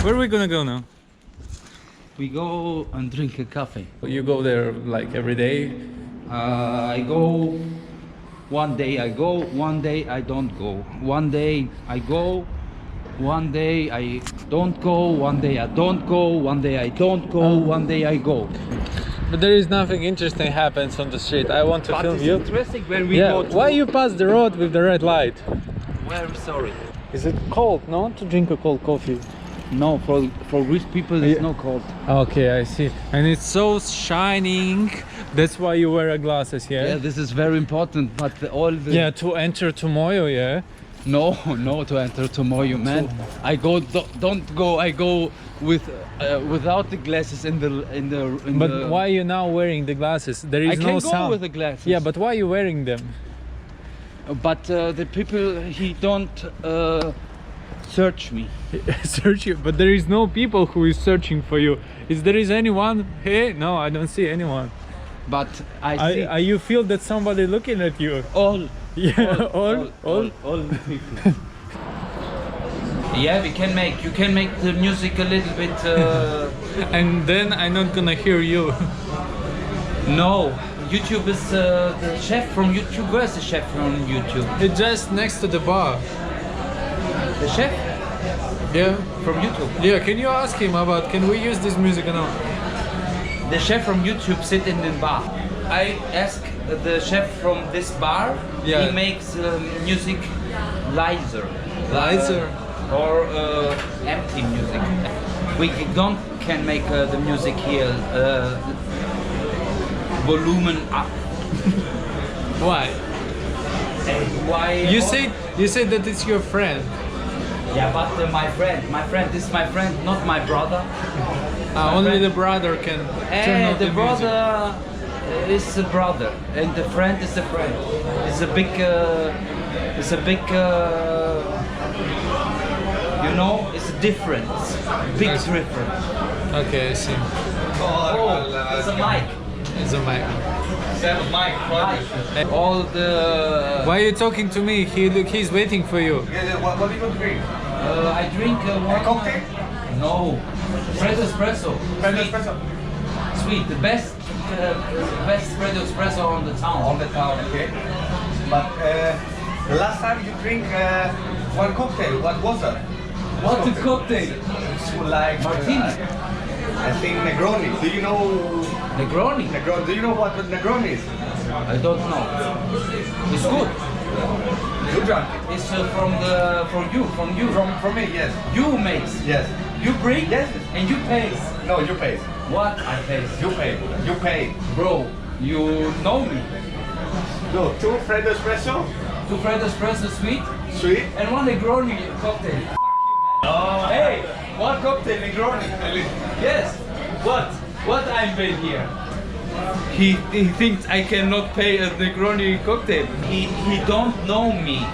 Where are we gonna go now? We go and drink a coffee. You go there like every day? I go. One day I go, one day I don't go. One day I go, one day I don't go, one day I don't go, one day I don't go, one day I go. But there is nothing interesting happens on the street. I want to But film it's you. interesting when we go to... Why you pass the road with the red light? Very sorry. Is it cold, no? To drink a cold coffee? No, for rich people it's no cold. Okay, I see. And it's so shining. That's why you wear glasses, yeah? Yeah, this is very important, but all the... Yeah, to enter tomorrow, yeah? No, to enter tomorrow, man. I go, don't go, I go with without the glasses But why are you now wearing the glasses? There is I no can go sound. with the glasses. Yeah, but why are you wearing them? But the people, he don't search me. Search you, but there is no people who is searching for you. Is there is anyone? Hey, no, I don't see anyone. But I see you feel that somebody looking at you. all. Yeah, all. people. Yeah, you can make the music a little bit. And then I'm not gonna hear you. No, YouTube is the chef from YouTube. Where's the chef from YouTube? It's just next to the bar. The chef Yeah. from YouTube. Yeah, can you ask him about, can we use this music or not? The chef from YouTube sit in the bar. I ask the chef from this bar. Yeah. He makes music lighter. Lighter? Or empty music. We can make the music here volume up. Why? Why? You said that it's your friend. Yeah, but my friend, this is my friend, not my brother. Only the brother can turn on the the brother is a brother, and the friend is a friend. It's a big, you know, it's a difference, big difference. Okay, I see. Oh, it's a mic. It's a mic. Mic. All the. Why are you talking to me? He's waiting for you. What do you drink? I drink one. Cocktail? No, Freddo espresso. Freddo Sweet. espresso. Sweet, the best Freddo espresso on the town. On the town, okay. But the last time you drink one cocktail, what was that? What's the cocktail? It's like Martini. I think Negroni. Do you know Negroni. Negroni? Do you know what Negroni is? I don't know. It's good. You drank It's from you. from me? Yes. You make. Yes. You bring. Yes. And you pay. No, you pay. What I pay? You pay. You pay. Bro, you know me. No, 2 Freddo espresso, 2 Freddo espresso sweet sweet. and 1 Negroni cocktail. Oh. Hey, 1 cocktail Negroni. Yes. What I'm paying here? He thinks I cannot pay a Negroni cocktail. He don't know me.